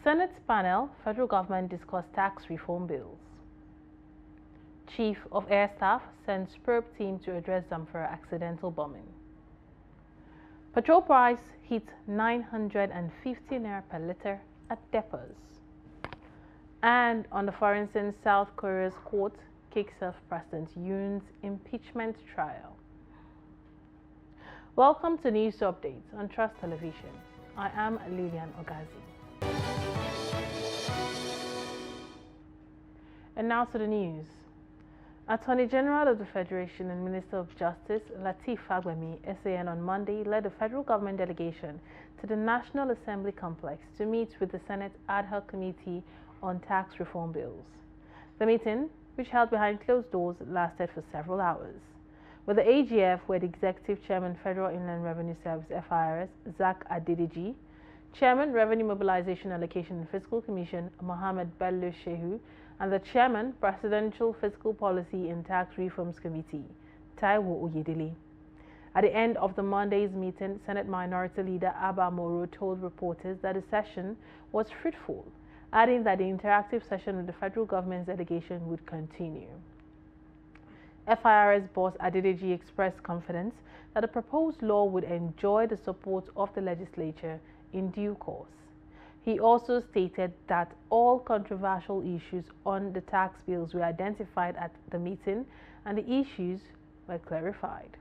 Senate panel, federal government discuss tax reform bills. Chief of Air Staff sends probe team to address Zamfara accidental bombing. Petrol price hit 950 naira per litre at depots. And on the foreign scene, South Korea's court kicks off President Yoon's impeachment trial. Welcome to News Updates on Trust Television. I am Lilian Ogazi. And now to the news. Attorney General of the Federation and Minister of Justice Lateef Fagbemi, SAN, on Monday led a federal government delegation to the National Assembly complex to meet with the Senate Ad Hoc Committee on Tax Reform Bills. The meeting, which held behind closed doors, lasted for several hours. With the AGF, where the Executive Chairman, Federal Inland Revenue Service (FIRS), Zach Adedeji, Chairman, Revenue Mobilization Allocation and Fiscal Commission, Mohammed Bello Shehu, and the Chairman, Presidential Fiscal Policy and Tax Reforms Committee, Taiwo Oyedele. At the end of the Monday's meeting, Senate Minority Leader Abba Moro told reporters that the session was fruitful, adding that the interactive session with the federal government's delegation would continue. FIRS boss Adedeji expressed confidence that the proposed law would enjoy the support of the legislature in due course. He also stated that all controversial issues on the tax bills were identified at the meeting and the issues were clarified.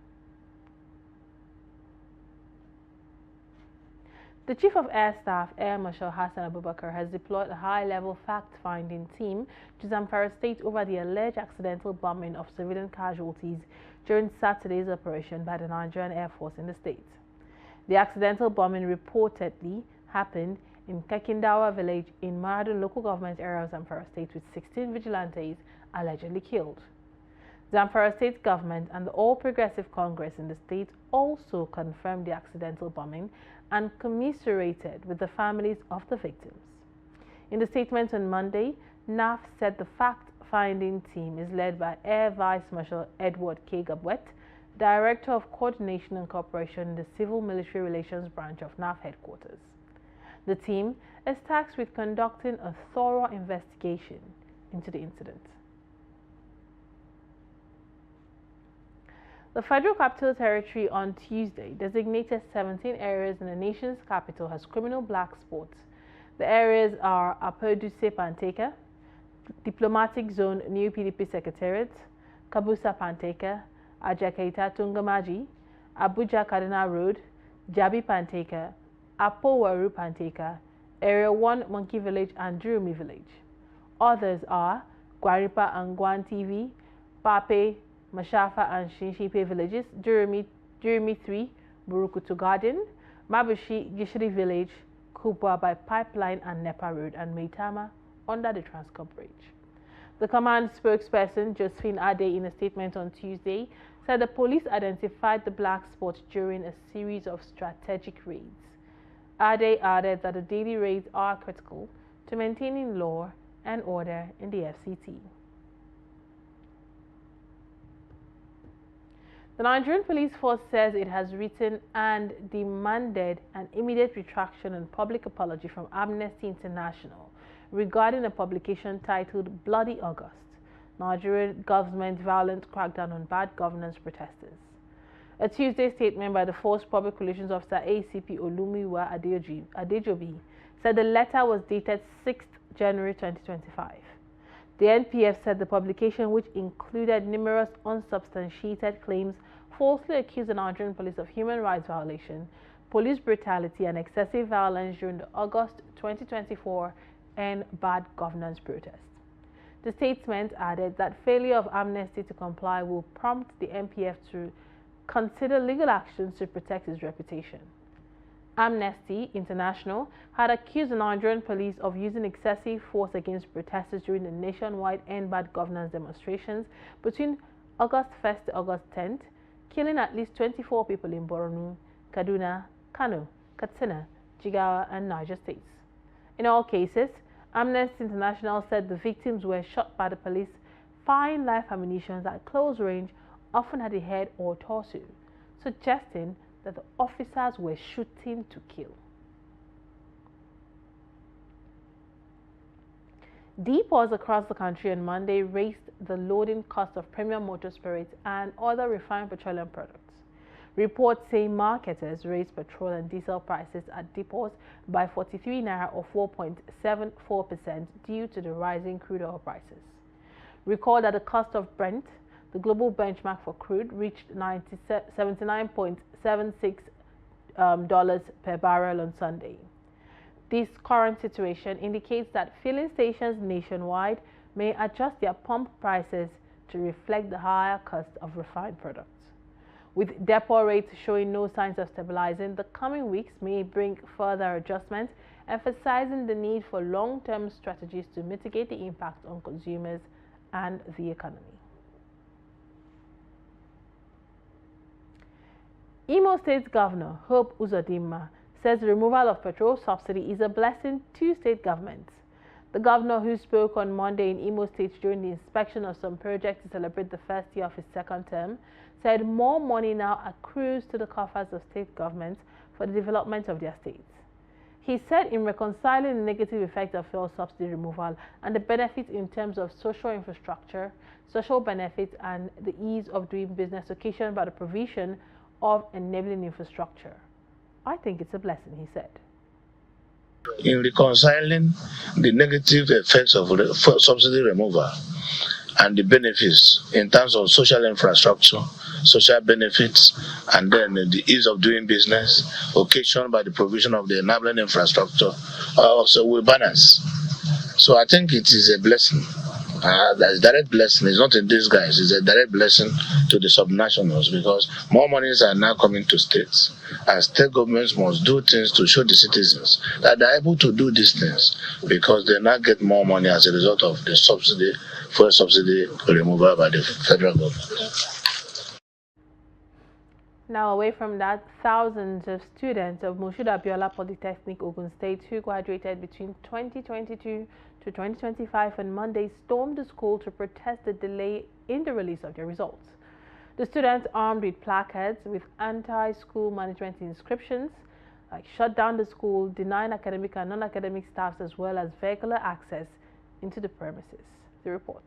The Chief of Air Staff, Air Marshal Hassan Abubakar, has deployed a high-level fact-finding team to Zamfara State over the alleged accidental bombing of civilian casualties during Saturday's operation by the Nigerian Air Force in the state. The accidental bombing reportedly happened in Kekindawa village in Maradun local government area of Zamfara State, with 16 vigilantes allegedly killed. Zamfara State government and the All Progressive Congress in the state also confirmed the accidental bombing and commiserated with the families of the victims. In the statement on Monday, NAF said the fact-finding team is led by Air Vice Marshal Edward K. Gabwet, Director of Coordination and Cooperation in the Civil Military Relations Branch of NAF headquarters. The team is tasked with conducting a thorough investigation into the incident. The Federal Capital Territory on Tuesday designated 17 areas in the nation's capital as criminal black spots. The areas are Apoduse Panteka, Diplomatic Zone New PDP Secretariat, Kabusa Panteka, Ajakaita Tungamaji, Abuja Kaduna Road, Jabi Panteka, Apowaru Panteka, Area 1 Monkey Village and Durumi Village. Others are Gwaripa and Gwan TV, Pape, Mashafa and Shinshipe villages, Durumi 3, Burukutu Garden, Mabushi, Gishiri Village, Kubwa by Pipeline and Nepa Road, and Maitama under the Transcorp Bridge. The command spokesperson, Josephine Ade, in a statement on Tuesday, said the police identified the black spot during a series of strategic raids. Ade added that the daily raids are critical to maintaining law and order in the FCT. The Nigerian Police Force says it has written and demanded an immediate retraction and public apology from Amnesty International regarding a publication titled Bloody August, Nigerian Government Violent Crackdown on Bad Governance Protesters. A Tuesday statement by the Force Public Relations Officer ACP Olumiwa Adejobi said the letter was dated 6th January 2025. The NPF said the publication, which included numerous unsubstantiated claims, falsely accused the Nigerian police of human rights violation, police brutality and excessive violence during the August 2024 and bad governance protests. The statement added that failure of Amnesty to comply will prompt the NPF to consider legal actions to protect its reputation. Amnesty International had accused the Nigerian police of using excessive force against protesters during the nationwide End Bad Governance demonstrations between August 1st to August 10th, killing at least 24 people in Borno, Kaduna, Kano, Katsina, Jigawa, and Niger states. In all cases, Amnesty International said the victims were shot by the police, firing live ammunition at close range, often at the head or torso, suggesting that the officers were shooting to kill. Depots across the country on Monday raised the loading cost of premium motor spirits and other refined petroleum products. Reports say marketers raised petrol and diesel prices at depots by 43 naira or 4.74% due to the rising crude oil prices. Recall that the cost of Brent, the global benchmark for crude, reached $79.76 per barrel on Sunday. This current situation indicates that filling stations nationwide may adjust their pump prices to reflect the higher cost of refined products. With depot rates showing no signs of stabilizing, the coming weeks may bring further adjustments, emphasizing the need for long-term strategies to mitigate the impact on consumers and the economy. Imo State Governor Hope Uzodimma says the removal of petrol subsidy is a blessing to state governments. The governor, who spoke on Monday in Imo State during the inspection of some projects to celebrate the first year of his second term, said more money now accrues to the coffers of state governments for the development of their states. He said in reconciling the negative effects of fuel subsidy removal and the benefits in terms of social infrastructure, social benefits, and the ease of doing business occasioned by the provision of enabling infrastructure. I think it's a blessing, he said. In reconciling the negative effects of subsidy removal and the benefits in terms of social infrastructure, social benefits, and then the ease of doing business occasioned by the provision of the enabling infrastructure, also will balance. So I think it is a blessing. That's a direct blessing. It's not in disguise. It's a direct blessing to the subnationals because more monies are now coming to states. And state governments must do things to show the citizens that they're able to do these things because they now get more money as a result of the subsidy, fuel subsidy removal by the federal government. Now, away from that, thousands of students of Moshood Abiola Polytechnic, Ogun State, who graduated between 2022 to 2025 on Monday, stormed the school to protest the delay in the release of their results. The students, armed with placards with anti-school management inscriptions, shut down the school, denying academic and non-academic staffs as well as vehicular access into the premises. The report.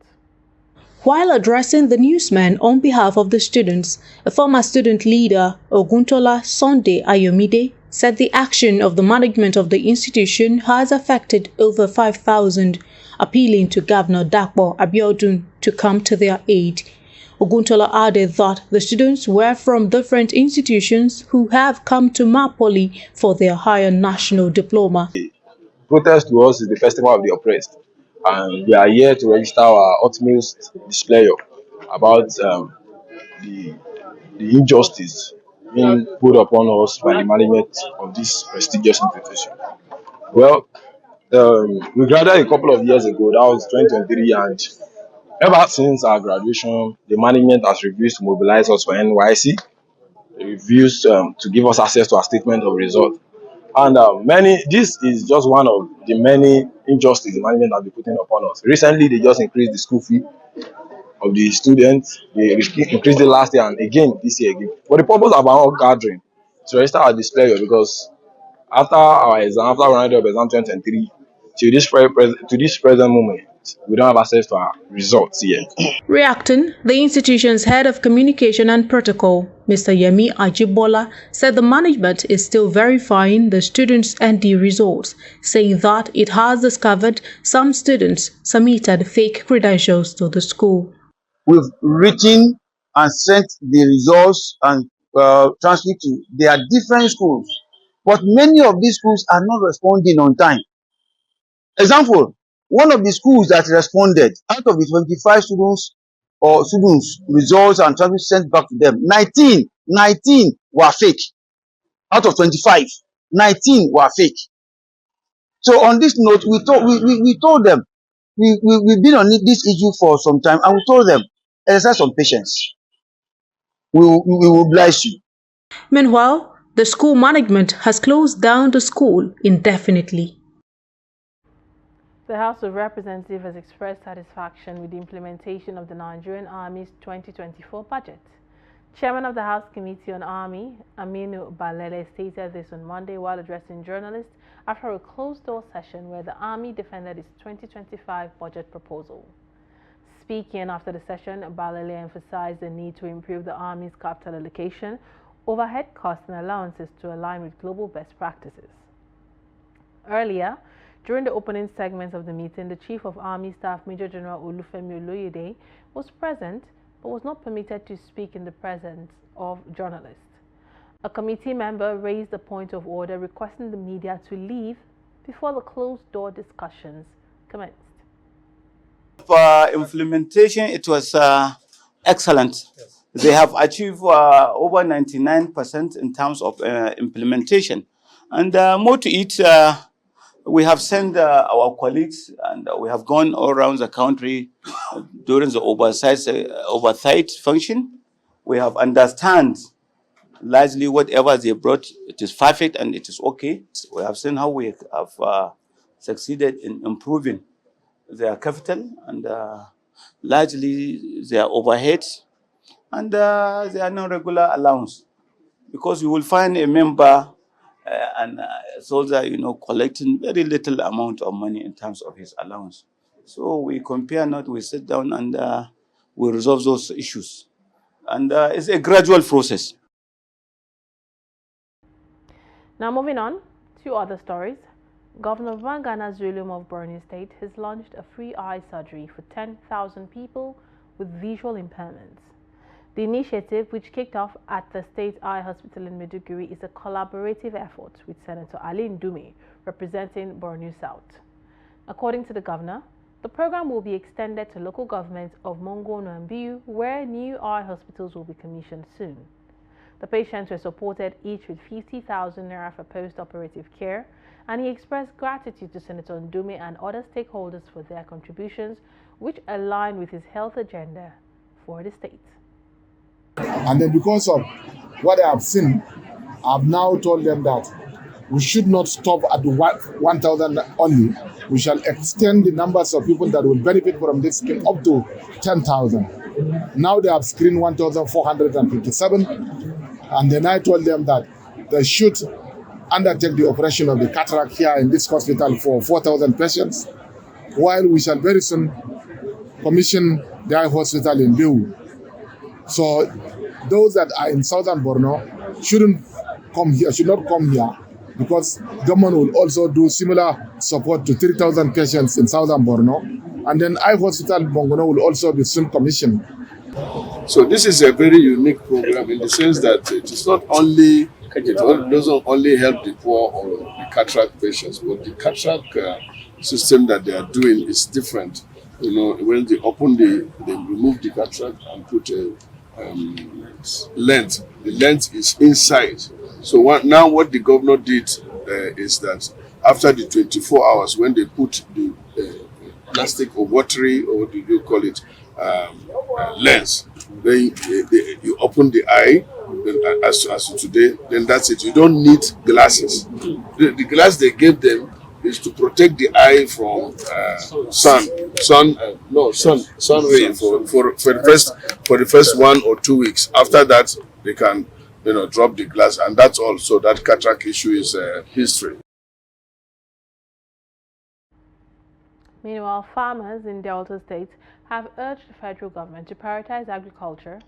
While addressing the newsmen on behalf of the students, a former student leader, Oguntola Sunday Ayomide, said the action of the management of the institution has affected over 5,000, appealing to Governor Dapo Abiodun to come to their aid. Oguntola added that the students were from different institutions who have come to Mapoli for their higher national diploma. Protest to us is the festival of the oppressed, and we are here to register our utmost displeasure about the injustice being put upon us by the management of this prestigious institution. Well, we graduated a couple of years ago, that was 2023, and ever since our graduation, the management has refused to mobilize us for NYC, refused to give us access to our statement of result. And this is just one of the many injustices the management has been putting upon us. Recently, they just increased the school fee of the students. They increased it last year and again this year again. For the purpose of our gathering, to register our display, because after our exam, after we rounded up exam 2023, to this present moment, we don't have access to our results yet. Reacting, the institution's head of communication and protocol, Mr. Yemi Ajibola, said the management is still verifying the students' ND results, saying that it has discovered some students submitted fake credentials to the school. We've written and sent the results and transcript to their different schools, but many of these schools are not responding on time. Example, one of the schools that responded, out of the 25 students results and transcripts sent back to them, 19 were fake. Out of 25, 19 were fake. So on this note, we told them, we've been on this issue for some time, and we told them, exercise some patience. We will bless you. Meanwhile, the school management has closed down the school indefinitely. The House of Representatives has expressed satisfaction with the implementation of the Nigerian Army's 2024 budget. Chairman of the House Committee on Army, Aminu Balele, stated this on Monday while addressing journalists after a closed-door session where the Army defended its 2025 budget proposal. Speaking after the session, Balele emphasized the need to improve the Army's capital allocation, overhead costs and allowances to align with global best practices. Earlier, during the opening segments of the meeting, the Chief of Army Staff, Major General Olufemi Oloyede, was present but was not permitted to speak in the presence of journalists. A committee member raised a point of order requesting the media to leave before the closed-door discussions commenced. For implementation, it was excellent. Yes. They have achieved over 99% in terms of implementation. And more to it, we have sent our colleagues and we have gone all around the country during the oversight function. We have understand largely whatever they brought, it is perfect and it is okay. We have seen how we have succeeded in improving their capital and largely their overheads and their non-regular allowance. Because you will find a member and a soldier, collecting very little amount of money in terms of his allowance. So we compare not, we sit down and we resolve those issues. And it's a gradual process. Now moving on to other stories. Governor Vangana Zulum of Borno State has launched a free eye surgery for 10,000 people with visual impairments. The initiative, which kicked off at the State Eye Hospital in Maiduguri, is a collaborative effort with Senator Ali Ndume, representing Borno South. According to the governor, the program will be extended to local governments of Mongono and Biu, where new eye hospitals will be commissioned soon. The patients were supported each with 50,000 naira for post-operative care, and he expressed gratitude to Senator Ndume and other stakeholders for their contributions, which align with his health agenda for the state. And then because of what I have seen, I've now told them that we should not stop at the 1,000 only. We shall extend the numbers of people that will benefit from this scheme up to 10,000. Now they have screened 1,457. And then I told them that they should undertake the operation of the cataract here in this hospital for 4,000 patients, while we shall very soon commission the eye hospital in Biu. So those that are in southern Borno should not come here, because government will also do similar support to 3,000 patients in southern Borno, and then eye hospital Mongono will also be soon commissioned. So this is a very unique program in the sense that it doesn't only help the poor or the cataract patients, but the cataract system that they are doing is different. When they remove the cataract and put a lens. The lens is inside. So what the governor did is that after the 24 hours, when they put the plastic or watery, or do you call it lens, then you open the eye. Then as today, then that's it. You don't need glasses. The glass they gave them is to protect the eye from sun ray for the first 1 or 2 weeks. After that, they can drop the glass, and that's all. So that cataract issue is history. Meanwhile, farmers in Delta State have urged the federal government to prioritize agriculture,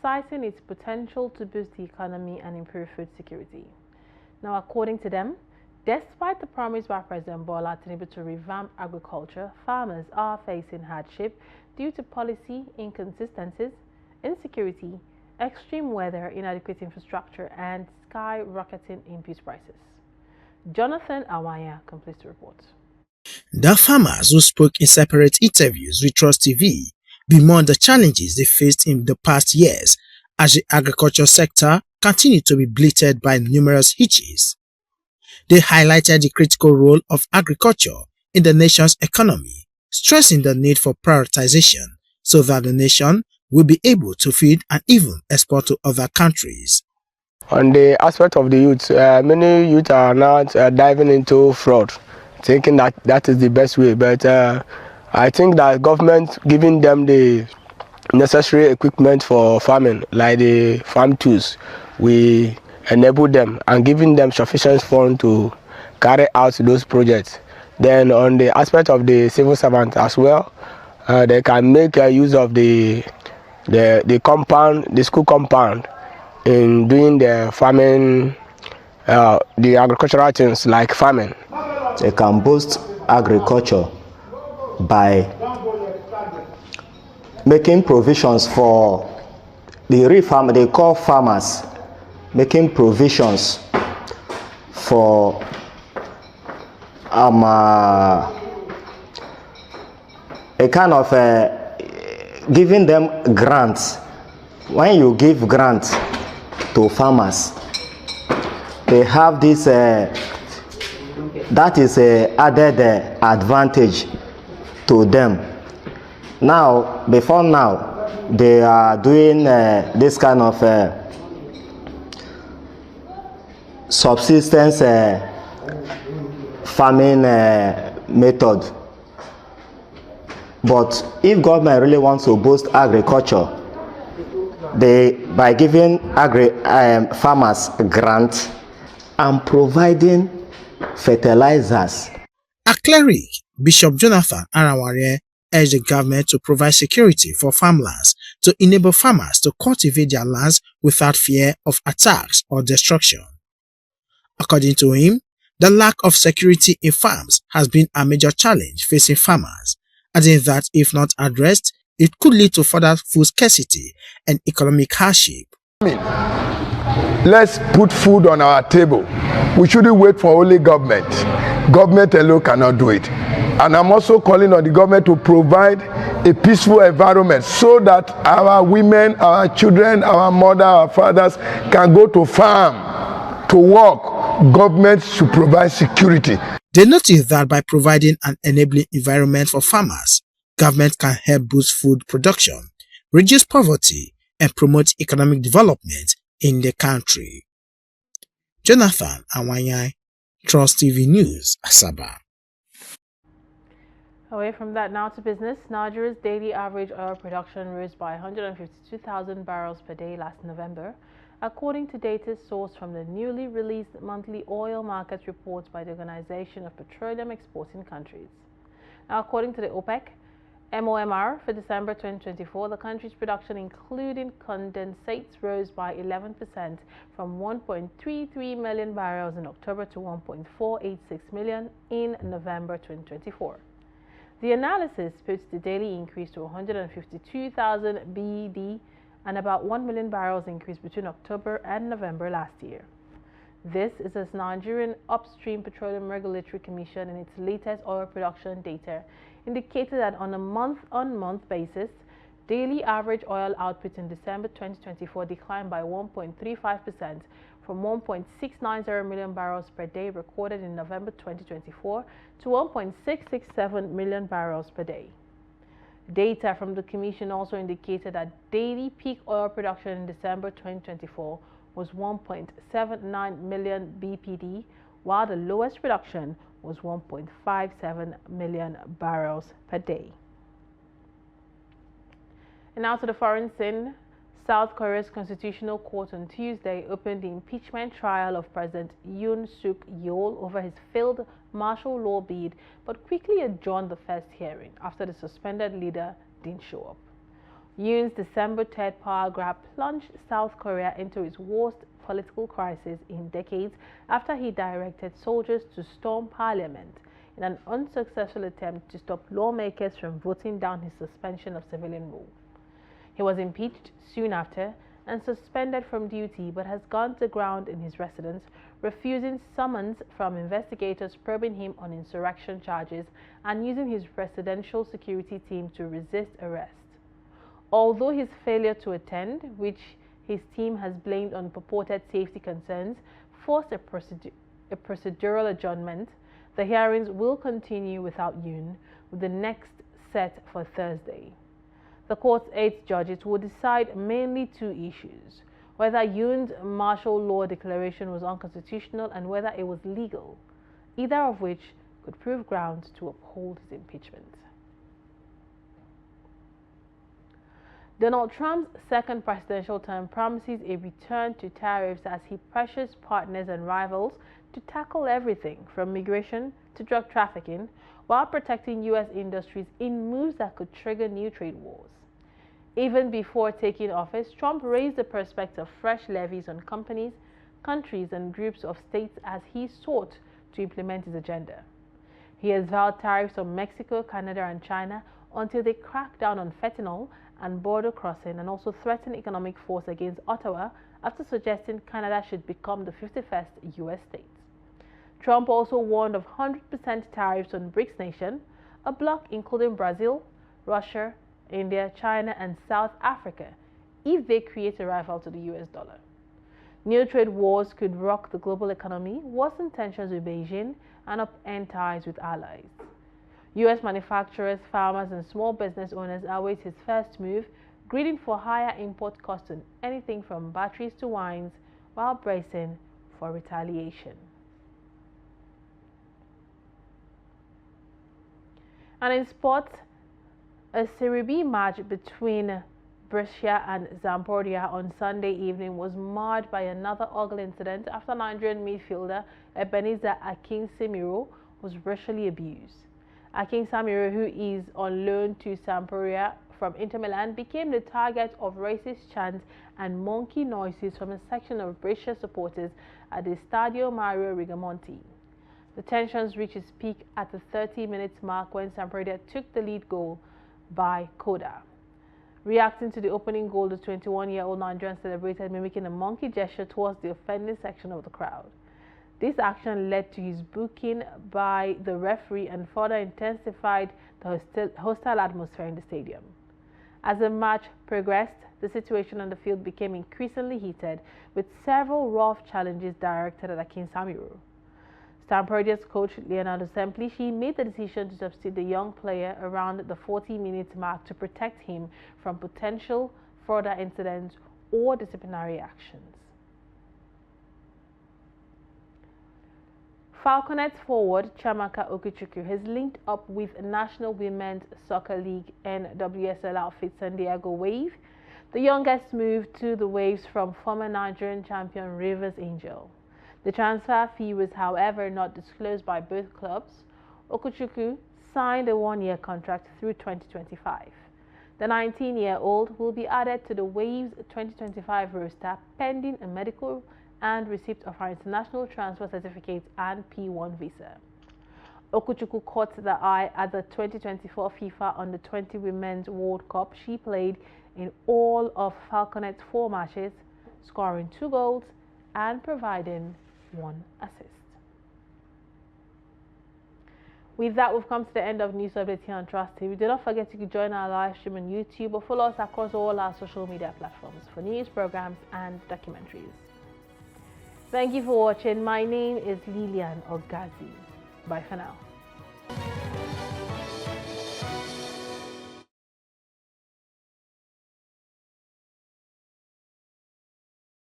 citing its potential to boost the economy and improve food security. Now, according to them, despite the promise by President Bola Tinubu to revamp agriculture, farmers are facing hardship due to policy inconsistencies, insecurity, extreme weather, inadequate infrastructure, and skyrocketing input prices. Jonathan Awaya completes the report. The farmers who spoke in separate interviews with Trust TV bemoaned the challenges they faced in the past years as the agriculture sector continued to be blighted by numerous hitches. They highlighted the critical role of agriculture in the nation's economy, stressing the need for prioritization so that the nation will be able to feed and even export to other countries. On the aspect of the youth, many youth are now diving into fraud, thinking that is the best way. But I think that government giving them the necessary equipment for farming, like the farm tools. We enable them and giving them sufficient funds to carry out those projects. Then on the aspect of the civil servant as well, they can make use of the compound, the school compound, in doing the farming, the agricultural things like farming. They can boost agriculture by making provisions for the real farmer, they call farmers, making provisions for a kind of giving them grants. When you give grants to farmers, they have this that is added advantage to them. Now, before now, they are doing this kind of subsistence farming method. But if government really wants to boost agriculture, by giving farmers grants and providing fertilizers. A cleric, Bishop Jonathan Araware, urged the government to provide security for farmlands to enable farmers to cultivate their lands without fear of attacks or destruction. According to him, the lack of security in farms has been a major challenge facing farmers, adding that if not addressed, it could lead to further food scarcity and economic hardship. Let's put food on our table. We shouldn't wait for only government. Government alone cannot do it. And I'm also calling on the government to provide a peaceful environment so that our women, our children, our mothers, our fathers can go to farm, to work. Government should provide security. They noticed that by providing an enabling environment for farmers, government can help boost food production, reduce poverty, and promote economic development in the country. Jonathan Awanyai, Trust TV News, Asaba. Away from that, now to business. Nigeria's daily average oil production rose by 152,000 barrels per day last November, according to data sourced from the newly released monthly oil market reports by the Organization of Petroleum Exporting Countries. Now, according to the OPEC MOMR for December 2024, the country's production, including condensates, rose by 11% from 1.33 million barrels in October to 1.486 million in November 2024. The analysis puts the daily increase to 152,000 BD and about 1 million barrels increase between October and November last year. This is as Nigerian Upstream Petroleum Regulatory Commission in its latest oil production data indicated that on a month-on-month basis, daily average oil output in December 2024 declined by 1.35% from 1.690 million barrels per day recorded in November 2024 to 1.667 million barrels per day. Data from the Commission also indicated that daily peak oil production in December 2024 was 1.79 million BPD, while the lowest production was 1.57 million barrels per day. And now to the foreign scene. South Korea's Constitutional Court on Tuesday opened the impeachment trial of President Yoon Suk Yeol over his failed martial law bid, but quickly adjourned the first hearing after the suspended leader didn't show up. Yoon's December 3rd power grab plunged South Korea into its worst political crisis in decades after he directed soldiers to storm parliament in an unsuccessful attempt to stop lawmakers from voting down his suspension of civilian rule. He was impeached soon after and suspended from duty, but has gone to ground in his residence, refusing summons from investigators probing him on insurrection charges and using his presidential security team to resist arrest. Although his failure to attend, which his team has blamed on purported safety concerns, forced a procedural adjournment, the hearings will continue without Yoon, with the next set for Thursday. The court's 8 judges will decide mainly 2 issues: whether Yoon's martial law declaration was unconstitutional and whether it was legal, either of which could prove grounds to uphold his impeachment. Donald Trump's second presidential term promises a return to tariffs as he pressures partners and rivals to tackle everything from migration to drug trafficking while protecting U.S. industries in moves that could trigger new trade wars. Even before taking office, Trump raised the prospect of fresh levies on companies, countries, and groups of states as he sought to implement his agenda. He has vowed tariffs on Mexico, Canada, and China until they crack down on fentanyl and border crossing, and also threaten economic force against Ottawa after suggesting Canada should become the 51st U.S. state. Trump also warned of 100% tariffs on BRICS nation, a bloc including Brazil, Russia, India, China, and South Africa, if they create a rival to the US dollar. New trade wars could rock the global economy, worsen tensions with Beijing, and upend ties with allies. U.S. manufacturers, farmers, and small business owners await his first move, greeding for higher import costs on anything from batteries to wines, while bracing for retaliation. And in sports, a Serie B match between Brescia and Sampdoria on Sunday evening was marred by another ugly incident after Nigerian midfielder Ebenezer Akinsemiro was racially abused. Akinsemiro, who is on loan to Sampdoria from Inter Milan, became the target of racist chants and monkey noises from a section of Brescia supporters at the Stadio Mario Rigamonti. The tensions reached its peak at the 30-minute mark when Sampdoria took the lead goal by Coda. Reacting to the opening goal, the 21-year-old Nigerian celebrated, mimicking a monkey gesture towards the offending section of the crowd. This action led to his booking by the referee and further intensified the hostile atmosphere in the stadium. As the match progressed, the situation on the field became increasingly heated, with several rough challenges directed at Akinsemiro. Sampdoria's coach Leonardo Semplici made the decision to substitute the young player around the 40-minute mark to protect him from potential further incidents or disciplinary actions. Falconets forward Chiamaka Okuchukwu has linked up with National Women's Soccer League NWSL outfit San Diego Wave. The youngest moved to the Waves from former Nigerian champion Rivers Angel. The transfer fee was, however, not disclosed by both clubs. Okuchukwu signed a one-year contract through 2025. The 19-year-old will be added to the Waves 2025 roster pending a medical and receipt of her international transfer certificate and P1 visa. Okuchukwu caught the eye at the 2024 FIFA Under-20 Women's World Cup. She played in all of Falconet's 4 matches, scoring 2 goals and providing 1 assist. With that, we've come to the end of News Update here on Trust TV. Do not forget you can join our live stream on YouTube or follow us across all our social media platforms for news, programs, and documentaries. Thank you for watching. My name is Lilian Ogazi. Bye for now.